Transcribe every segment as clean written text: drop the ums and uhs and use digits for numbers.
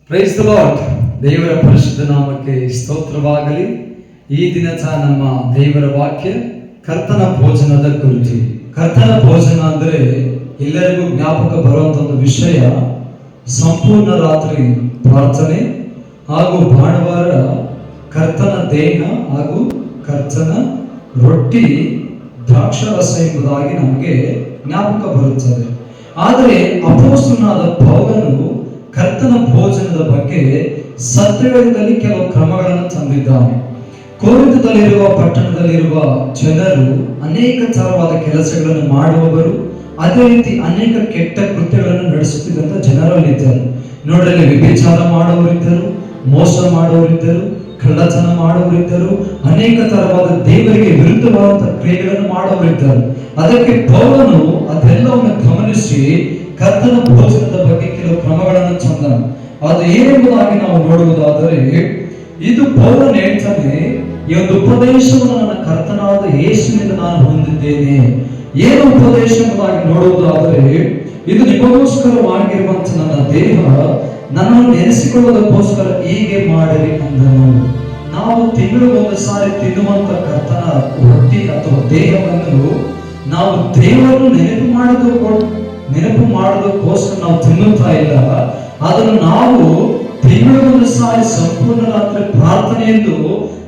Praise the lord. ದೇವರ ಪರಿಶುದ್ಧ ನಾಮಕ್ಕೆ ಸ್ತೋತ್ರವಾಗಲಿ. ಈ ದಿನ ಸಹ ನಮ್ಮ ದೇವರ ವಾಕ್ಯ ಕರ್ತನ ಭೋಜನದ ಕುರಿತು. ಕರ್ತನ ಭೋಜನ ಅಂದರೆ ಎಲ್ಲರಿಗೂ ಜ್ಞಾಪಕ ಬರುವಂತ ಒಂದು ವಿಷಯ. ಸಂಪೂರ್ಣ ರಾತ್ರಿ ಪ್ರಾರ್ಥನೆ ಹಾಗೂ ಭಾನುವಾರ ಕರ್ತನ ದೇಹ ಹಾಗೂ ಕರ್ತನ ರೊಟ್ಟಿ ದ್ರಾಕ್ಷಾರಸ ಎಂಬುದಾಗಿ ನಮಗೆ ಜ್ಞಾಪಕ ಬರುತ್ತದೆ. ಆದರೆ ಅಪೊಸ್ತಲನಾದ ಪೌಲನು ಕರ್ತನ ಭೋಜನದ ಬಗ್ಗೆ ಸತ್ಯವೇದದಲ್ಲಿ ಕೆಲವು ಕ್ರಮಗಳನ್ನು ತಂದಿದ್ದಾನೆ. ಕೊರಿಂಥದಲ್ಲಿರುವ ಪಟ್ಟಣದಲ್ಲಿರುವ ಜನರು ಅನೇಕ ತರವಾದ ಕೆಲಸಗಳನ್ನು ಮಾಡುವವರು, ಅದೇ ರೀತಿ ಅನೇಕ ಕೆಟ್ಟ ಕೃತ್ಯಗಳನ್ನು ನಡೆಸುತ್ತಿದ್ದಂತ ಜನರಲ್ಲಿದ್ದರು. ನೋಡಲಿ, ವ್ಯಭಿಚಾರ ಮಾಡುವವರಿದ್ದರು, ಮೋಸ ಮಾಡುವವರಿದ್ದರು, ಕಳ್ಳತನ ಮಾಡುವವರಿದ್ದರು, ಅನೇಕ ತರವಾದ ದೇವರಿಗೆ ವಿರುದ್ಧವಾದಂತಹ ಕ್ರಿಯೆಗಳನ್ನು ಮಾಡುವವರಿದ್ದರು. ಅದಕ್ಕೆ ಪೌಲನು ಅದೆಲ್ಲವನ್ನು ಗಮನಿಸಿ ಕರ್ತನ ಭೋಜನದ ಬಗ್ಗೆ ಕೆಲವು ಕ್ರಮಗಳನ್ನು ತಂದನು. ಅದು ಏನೆಂಬುದಾಗಿ ನಾವು ನೋಡುವುದಾದರೆ, ಇದು ಪೌಲನು ಹೇಳ್ತಾನೆ, ಈ ಒಂದು ಉಪದೇಶವನ್ನು ನನ್ನ ಕರ್ತನಾದ ಯೇಸುವಿನಿಂದ ನಾನು ಹೊಂದಿದ್ದೇನೆ. ಏನು ಉಪದೇಶ ಎಂಬುದಾಗಿ ನೋಡುವುದಾದರೆ, ಇದು ನಿಮಗೋಸ್ಕರವಾಗಿರುವಂತ ನನ್ನ ದೇಹ, ನನ್ನನ್ನು ನೆನೆಸಿಕೊಳ್ಳೋದಕ್ಕೋಸ್ಕರ ಹೀಗೆ ಮಾಡಿರಿ ಅಂದನು. ನಾವು ತಿಂಗಳಿಗೊಂದು ಸಾರಿ ತಿನ್ನುವಂತ ಕರ್ತನ ರೊಟ್ಟಿ ಅಥವಾ ದೇಹವನ್ನು ನಾವು ದೇವರನ್ನು ನೆನಪು ಮಾಡೋದಕ್ಕೋಸ್ಕರ ನಾವು ತಿನ್ನುತ್ತಾ ಇಲ್ಲ. ಅದನ್ನು ನಾವು ತಿಂಗಳಿಗೊಂದು ಸಾರಿ ಸಂಪೂರ್ಣ ರಾತ್ರಿ ಪ್ರಾರ್ಥನೆ ಎಂದು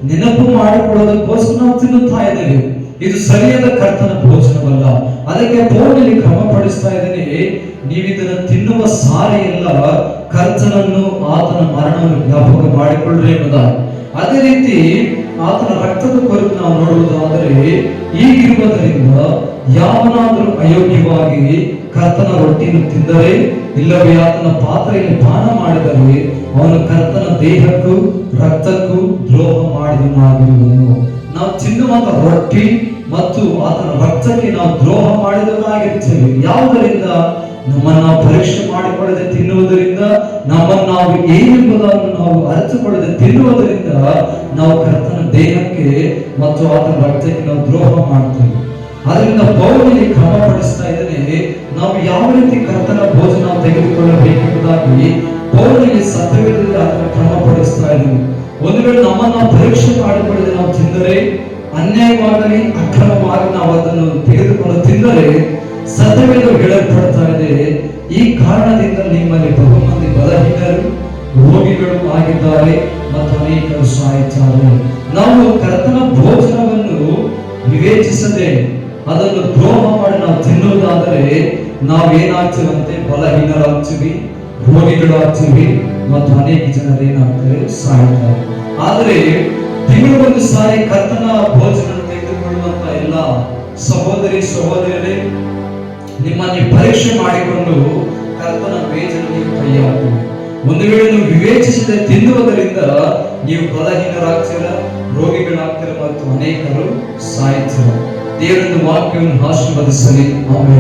ನೆನಪು ಮಾಡಿಕೊಳ್ಳೋದಕ್ಕೋಸ್ಕರ ನಾವು ತಿನ್ನುತ್ತಾ ಇದ್ದೇವೆ. ಇದು ಸರಿಯಾದ ಕರ್ತನ ಭೋಜನವಲ್ಲ. ಅದಕ್ಕೆ ಪೌಲನು ಕ್ರಮಪಡಿಸ್ತಾ ಇದ್ದೇನೆ, ನೀವಿದನ್ನು ತಿನ್ನುವ ಸಾರಿ ಎಲ್ಲ ಕರ್ತನನ್ನು, ಆತನ ಮರಣವನ್ನು ಜ್ಞಾಪಕ ಮಾಡಿಕೊಳ್ಳ್ರಿ ಎಂಬುದಾಗಿ. ಅದೇ ರೀತಿ ಆತನ ರಕ್ತದ ಕುರಿತು ನಾವು ನೋಡುವುದಾದರೆ, ಈಗಿರುವುದರಿಂದ ಯಾವನಾದರೂ ಅಯೋಗ್ಯವಾಗಿ ಕರ್ತನ ರೊಟ್ಟಿಯನ್ನು ತಿಂದರೆ, ಇಲ್ಲವೇ ಆತನ ಪಾತ್ರೆಯಲ್ಲಿ ಪಾನ ಮಾಡಿದರೆ, ಅವನು ಕರ್ತನ ದೇಹಕ್ಕೂ ರಕ್ತಕ್ಕೂ ದ್ರೋಹ ಮಾಡಿದವನಾಗಿರುವನು. ನಾವು ತಿನ್ನುವಂತ ರೊಟ್ಟಿ ಮತ್ತು ಆತನ ರಕ್ತಕ್ಕೆ ನಾವು ದ್ರೋಹ ಮಾಡಿದವರಾಗಿರ್ತೇವೆ. ಯಾವುದರಿಂದ? ನಮ್ಮನ್ನು ಪರೀಕ್ಷೆ ಮಾಡಿಕೊಳ್ಳದೆ ತಿನ್ನುವುದರಿಂದ, ನಮ್ಮನ್ನು ನಾವು ಏನೆಂಬುದನ್ನು ನಾವು ಅರಿತುಕೊಳ್ಳದೆ ತಿನ್ನುವುದರಿಂದ ನಾವು ಕರ್ತನ ದೇಹಕ್ಕೆ ಮತ್ತು ಆತನ ರಕ್ತಕ್ಕೆ ನಾವು ದ್ರೋಹ ಮಾಡ್ತೇವೆ. ಅದರಿಂದ ಪೌಲನು ಕ್ರಮಪಡಿಸ್ತಾ ಇದ್ದೇನೆ, ನಾವು ಯಾವ ರೀತಿ ಕರ್ತನ ಭೋಜನ ತೆಗೆದುಕೊಳ್ಳಬೇಕೆಂಬುದಾಗಿ ಪೌಲನಿಗೆ ಸತ್ಯವೇದದಲ್ಲಿ ಆತನ ಕ್ರಮಪಡಿಸ್ತಾ ಇದ್ದೇವೆ. ಒಂದು ವೇಳೆ ನಮ್ಮನ್ನು ಪರೀಕ್ಷೆ ಮಾಡಿಕೊಳ್ಳದೆ ನಾವು ತಿಂದರೆ, ಅನ್ಯಾಯವಾಗಲಿ ಅಕ್ರಮವಾಗಿ ನಾವು ಅದನ್ನು ತೆಗೆದುಕೊಂಡು ತಿಂದರೆ, ಸತ್ಯವೇದ ಹೇಳಲ್ಪಡ್ತಾ ಇದೆ, ಈ ಕಾರಣದಿಂದ ನಿಮ್ಮಲ್ಲಿ ಬಹುಮಂದಿ ಬಲಹೀನರು, ರೋಗಿಗಳು ಆಗಿದ್ದಾರೆ ಮತ್ತು ಅನೇಕರು ಸಾಯುತ್ತಾರೆ. ನಾವು ಕರ್ತನ ಭೋಜನವನ್ನು ವಿವೇಚಿಸದೆ ಅದನ್ನು ದ್ರೋಹ ಮಾಡಿ ನಾವು ತಿನ್ನುವುದಾದರೆ ನಾವೇನಾಗ್ತೀವಂತೆ? ಬಲಹೀನರಾಗ್ತೀವಿ, ರೋಗಿಗಳಾಗ್ತೀವಿ ಮತ್ತು ಅನೇಕ ಜನರು ಏನಾಗ್ತಾರೆ? ಸಾಯುತ್ತಾರೆ. ಆದರೆ ತಿಂಗಳಿಗೊಂದು ಸಾರಿ ಕರ್ತನ ಭೋಜನ ತೆಗೆದುಕೊಳ್ಳುವಂತ ಎಲ್ಲ ಸಹೋದರಿ ಸಹೋದರರೇ, ನಿಮ್ಮನ್ನು ಪರೀಕ್ಷೆ ಮಾಡಿಕೊಂಡು ಕರ್ತನ ಭೋಜನಕ್ಕೆ ಕೈ ಹಾಕುವುದು. ಒಂದು ವೇಳೆ ನೀವು ವಿವೇಚಿಸದೆ ತಿನ್ನುವುದರಿಂದ ನೀವು ಬಲಹೀನರಾಗ್ತೀರ, ರೋಗಿಗಳಾಗ್ತೀರ ಮತ್ತು ಅನೇಕರು ಸಾಯುತ್ತೀರ. ದೇವರ ವಾಕ್ಯವನ್ನು ಆಶೀರ್ವದಿಸಲಿ. ಆಮೆನ್.